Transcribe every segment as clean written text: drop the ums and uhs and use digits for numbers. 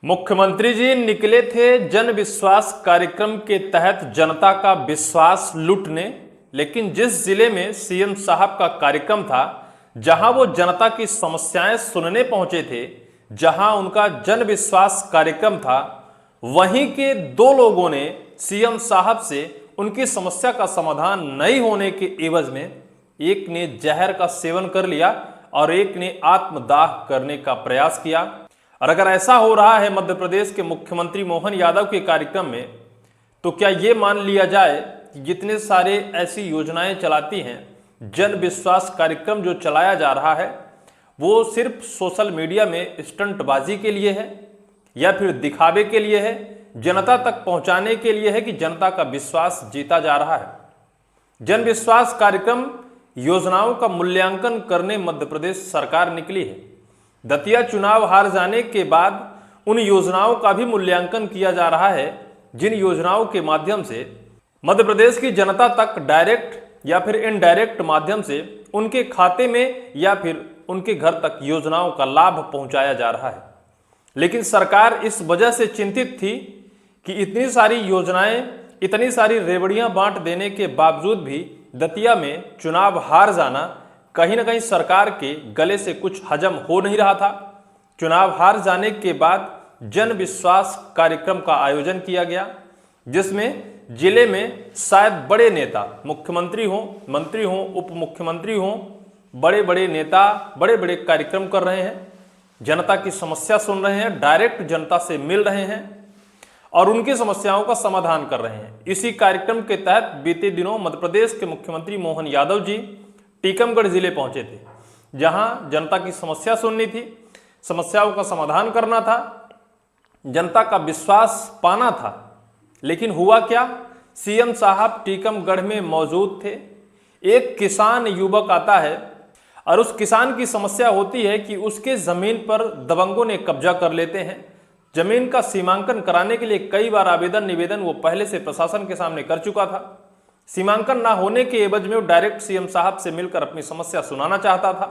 मुख्यमंत्री जी निकले थे जन विश्वास कार्यक्रम के तहत जनता का विश्वास लूटने, लेकिन जिस जिले में सीएम साहब का कार्यक्रम था, जहां वो जनता की समस्याएं सुनने पहुंचे थे, जहां उनका जन विश्वास कार्यक्रम था, वहीं के दो लोगों ने सीएम साहब से उनकी समस्या का समाधान नहीं होने के एवज में एक ने जहर का सेवन कर लिया और एक ने आत्मदाह करने का प्रयास किया। और अगर ऐसा हो रहा है मध्य प्रदेश के मुख्यमंत्री मोहन यादव के कार्यक्रम में, तो क्या ये मान लिया जाए कि जितने सारे ऐसी योजनाएं चलाती हैं, जन विश्वास कार्यक्रम जो चलाया जा रहा है, वो सिर्फ सोशल मीडिया में स्टंटबाजी के लिए है या फिर दिखावे के लिए है, जनता तक पहुंचाने के लिए है कि जनता का विश्वास जीता जा रहा है। जन विश्वास कार्यक्रम योजनाओं का मूल्यांकन करने मध्य प्रदेश सरकार निकली है। दतिया चुनाव हार जाने के बाद उन योजनाओं का भी मूल्यांकन किया जा रहा है जिन योजनाओं के माध्यम से मध्य प्रदेश की जनता तक डायरेक्ट या फिर इनडायरेक्ट माध्यम से उनके खाते में या फिर उनके घर तक योजनाओं का लाभ पहुंचाया जा रहा है। लेकिन सरकार इस वजह से चिंतित थी कि इतनी सारी योजनाएं, इतनी सारी रेवड़ियां बांट देने के बावजूद भी दतिया में चुनाव हार जाना कहीं ना कहीं सरकार के गले से कुछ हजम हो नहीं रहा था। चुनाव हार जाने के बाद जन विश्वास कार्यक्रम का आयोजन किया गया, जिसमें जिले में शायद बड़े नेता, मुख्यमंत्री हों, मंत्री हों, उप मुख्यमंत्री हों, बड़े बड़े नेता बड़े बड़े कार्यक्रम कर रहे हैं, जनता की समस्या सुन रहे हैं, डायरेक्ट जनता से मिल रहे हैं और उनकी समस्याओं का समाधान कर रहे हैं। इसी कार्यक्रम के तहत बीते दिनों मध्य प्रदेश के मुख्यमंत्री मोहन यादव जी टीकमगढ़ जिले पहुंचे थे, जहां जनता की समस्या सुननी थी, समस्याओं का समाधान करना था, जनता का विश्वास पाना था। लेकिन हुआ क्या, सीएम साहब टीकमगढ़ में मौजूद थे। एक किसान युवक आता है और उस किसान की समस्या होती है कि उसके जमीन पर दबंगों ने कब्जा कर लेते हैं। जमीन का सीमांकन कराने के लिए कई बार आवेदन निवेदन वो पहले से प्रशासन के सामने कर चुका था। सीमांकन ना होने के एवज में वो डायरेक्ट सीएम साहब से मिलकर अपनी समस्या सुनाना चाहता था,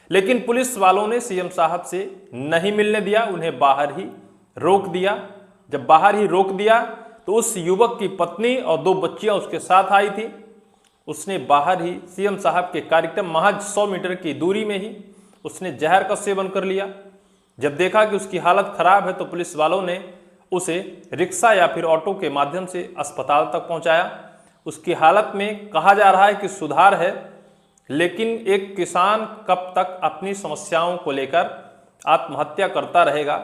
लेकिन पुलिस वालों ने सीएम साहब से नहीं मिलने दिया, उन्हें बाहर ही रोक दिया। जब बाहर ही रोक दिया तो उस युवक की पत्नी और 2 बच्चियां उसके साथ आई थी। उसने बाहर ही सीएम साहब के कार्यक्रम महज 100 मीटर की दूरी में ही उसने जहर का सेवन कर लिया। जब देखा कि उसकी हालत खराब है तो पुलिस वालों ने उसे रिक्शा या फिर ऑटो के माध्यम से अस्पताल तक पहुंचाया। उसकी हालत में कहा जा रहा है कि सुधार है, लेकिन एक किसान कब तक अपनी समस्याओं को लेकर आत्महत्या करता रहेगा।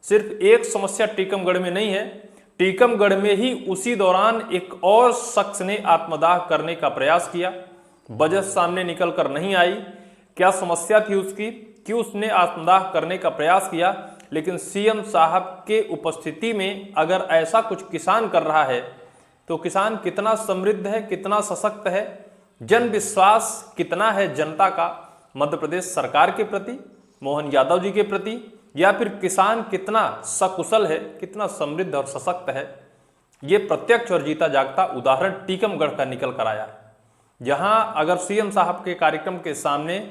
सिर्फ एक समस्या टीकमगढ़ में नहीं है, टीकमगढ़ में ही उसी दौरान एक और शख्स ने आत्मदाह करने का प्रयास किया। वजह सामने निकल कर नहीं आई, क्या समस्या थी उसकी, क्यों उसने आत्मदाह करने का प्रयास किया। लेकिन सीएम साहब के उपस्थिति में अगर ऐसा कुछ किसान कर रहा है तो किसान कितना समृद्ध है, कितना सशक्त है, जन विश्वास कितना है जनता का मध्य प्रदेश सरकार के प्रति, मोहन यादव जी के प्रति, या फिर किसान कितना सकुशल है, कितना समृद्ध और सशक्त है, ये प्रत्यक्ष और जीता जागता उदाहरण टीकमगढ़ का निकल कर आया है। जहां अगर सीएम साहब के कार्यक्रम के सामने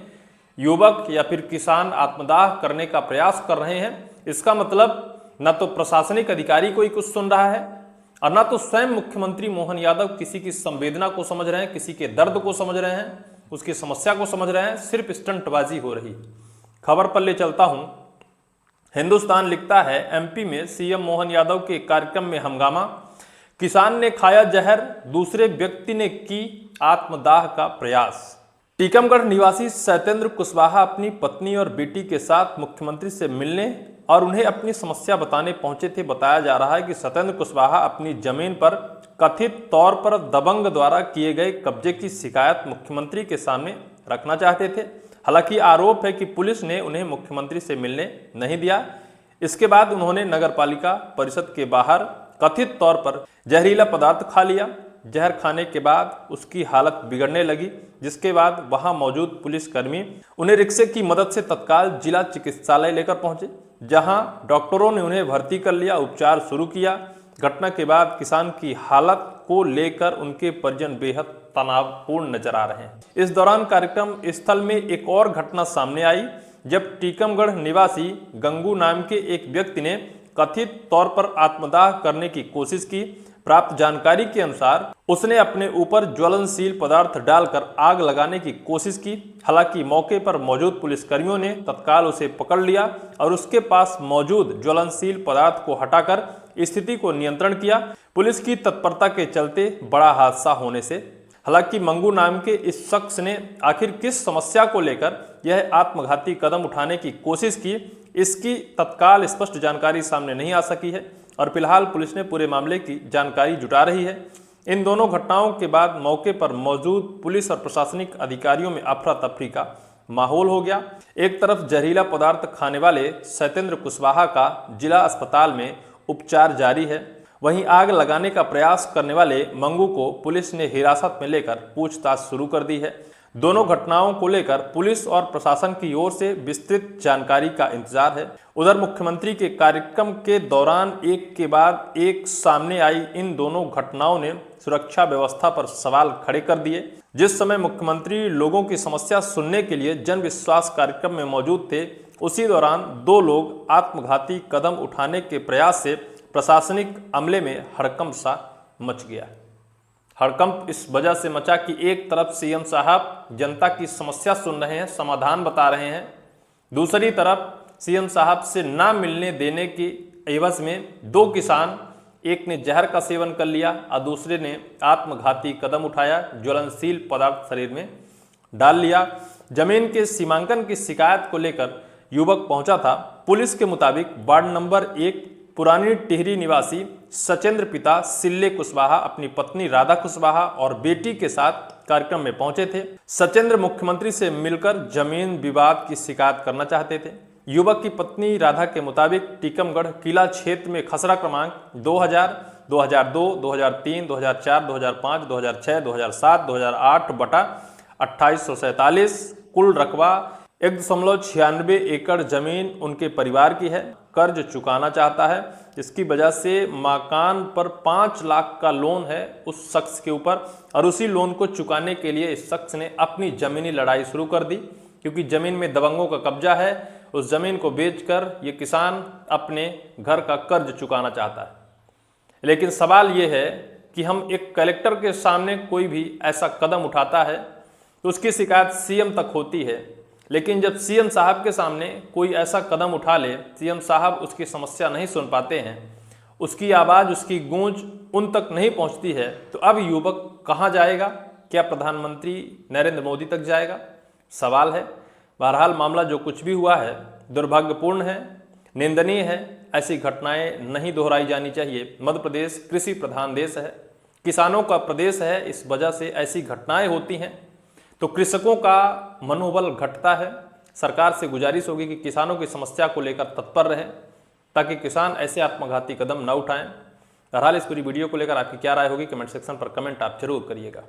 युवक या फिर किसान आत्मदाह करने का प्रयास कर रहे हैं, इसका मतलब न तो प्रशासनिक अधिकारी कोई कुछ सुन रहा है और ना तो स्वयं मुख्यमंत्री मोहन यादव किसी की संवेदना को समझ रहे हैं, किसी के दर्द को समझ रहे हैं, उसकी समस्या को समझ रहे हैं। सिर्फ स्टंटबाजी हो रही। खबर पर ले चलता हूं। हिंदुस्तान लिखता है, एमपी में सीएम मोहन यादव के कार्यक्रम में हंगामा, किसान ने खाया जहर, दूसरे व्यक्ति ने की आत्मदाह का प्रयास। टीकमगढ़ निवासी सत्येंद्र कुशवाहा अपनी पत्नी और बेटी के साथ मुख्यमंत्री से मिलने और उन्हें अपनी समस्या बताने पहुंचे थे। बताया जा रहा है कि सत्येंद्र कुशवाहा अपनी जमीन पर कथित तौर पर दबंग द्वारा किए गए कब्जे की शिकायत मुख्यमंत्री के सामने रखना चाहते थे। हालांकि आरोप है कि पुलिस ने उन्हें मुख्यमंत्री से मिलने नहीं दिया। इसके बाद उन्होंने नगर पालिका परिषद के बाहर कथित तौर पर जहरीला पदार्थ खा लिया। जहर खाने के बाद उसकी हालत बिगड़ने लगी, जिसके बाद वहां मौजूद पुलिसकर्मी उन्हें रिक्शे की मदद से तत्काल जिला चिकित्सालय लेकर पहुंचे, जहां डॉक्टरों ने उन्हें भर्ती कर लिया, उपचार शुरू किया। घटना के बाद किसान की हालत को लेकर उनके परिजन बेहद तनावपूर्ण नजर आ रहे हैं। इस दौरान कार्यक्रम स्थल में एक और घटना सामने आई, जब टीकमगढ़ निवासी गंगू नाम के एक व्यक्ति ने कथित तौर पर आत्मदाह करने की कोशिश की। प्राप्त जानकारी के अनुसार उसने अपने ऊपर ज्वलनशील पदार्थ डालकर आग लगाने की कोशिश की। हालांकि मौके पर मौजूद पुलिसकर्मियों ने तत्काल उसे पकड़ लिया और उसके पास मौजूद ज्वलनशील पदार्थ को हटाकर स्थिति को नियंत्रण किया। पुलिस की तत्परता के चलते बड़ा हादसा होने से हालांकि मंगू नाम के इस शख्स ने आखिर किस समस्या को लेकर यह आत्मघाती कदम उठाने की कोशिश की, इसकी तत्काल स्पष्ट जानकारी सामने नहीं आ सकी है और फिलहाल पुलिस ने पूरे मामले की जानकारी जुटा रही है। इन दोनों घटनाओं के बाद मौके पर मौजूद पुलिस और प्रशासनिक अधिकारियों में अफरा तफरी का माहौल हो गया। एक तरफ जहरीला पदार्थ खाने वाले सत्येंद्र कुशवाहा का जिला अस्पताल में उपचार जारी है, वहीं आग लगाने का प्रयास करने वाले मंगू को पुलिस ने हिरासत में लेकर पूछताछ शुरू कर दी है। दोनों घटनाओं को लेकर पुलिस और प्रशासन की ओर से विस्तृत जानकारी का इंतजार है। उधर मुख्यमंत्री के कार्यक्रम के दौरान एक के बाद एक सामने आई इन दोनों घटनाओं ने सुरक्षा व्यवस्था पर सवाल खड़े कर दिए। जिस समय मुख्यमंत्री लोगों की समस्या सुनने के लिए जन विश्वास कार्यक्रम में मौजूद थे, उसी दौरान दो लोग आत्मघाती कदम उठाने के प्रयास से प्रशासनिक अमले में हड़कंप सा मच गया। हड़कंप इस वजह से मचा कि एक तरफ सीएम साहब जनता की समस्या सुन रहे हैं, समाधान बता रहे हैं, दूसरी तरफ सीएम साहब से ना मिलने देने की एवज में दो किसान, एक ने जहर का सेवन कर लिया और दूसरे ने आत्मघाती कदम उठाया, ज्वलनशील पदार्थ शरीर में डाल लिया। जमीन के सीमांकन की शिकायत को लेकर युवक पहुंचा था। पुलिस के मुताबिक वार्ड नंबर 1 पुरानी टिहरी निवासी सत्येंद्र पिता सिल्ले कुशवाहा अपनी पत्नी राधा कुशवाहा और बेटी के साथ कार्यक्रम में पहुंचे थे। सत्येंद्र मुख्यमंत्री से मिलकर जमीन विवाद की शिकायत करना चाहते थे। युवक की पत्नी राधा के मुताबिक टीकमगढ़ किला क्षेत्र में खसरा क्रमांक 2000, 2002, 2003, 2004, 2005, 2006, 2007, 2008 बटा 2847 कुल रकबा 1.96 एकड़ जमीन उनके परिवार की है। कर्ज चुकाना चाहता है, इसकी वजह से मकान पर 5 लाख का लोन है उस शख्स के ऊपर और उसी लोन को चुकाने के लिए इस शख्स ने अपनी जमीनी लड़ाई शुरू कर दी। क्योंकि जमीन में दबंगों का कब्जा है, उस जमीन को बेचकर ये किसान अपने घर का कर्ज चुकाना चाहता है। लेकिन सवाल ये है कि हम एक कलेक्टर के सामने कोई भी ऐसा कदम उठाता है तो उसकी शिकायत सीएम तक होती है, लेकिन जब सीएम साहब के सामने कोई ऐसा कदम उठा ले, सीएम साहब उसकी समस्या नहीं सुन पाते हैं, उसकी आवाज़, उसकी गूंज उन तक नहीं पहुंचती है, तो अब युवक कहां जाएगा? क्या प्रधानमंत्री नरेंद्र मोदी तक जाएगा? सवाल है। बहरहाल मामला जो कुछ भी हुआ है दुर्भाग्यपूर्ण है, निंदनीय है। ऐसी घटनाएं नहीं दोहराई जानी चाहिए। मध्य प्रदेश कृषि प्रधान देश है, किसानों का प्रदेश है, इस वजह से ऐसी घटनाएं होती हैं तो कृषकों का मनोबल घटता है। सरकार से गुजारिश होगी कि किसानों की समस्या को लेकर तत्पर रहें ताकि किसान ऐसे आत्मघाती कदम न उठाएं। बहरहाल इस पूरी वीडियो को लेकर आपकी क्या राय होगी, कमेंट सेक्शन पर कमेंट आप जरूर करिएगा।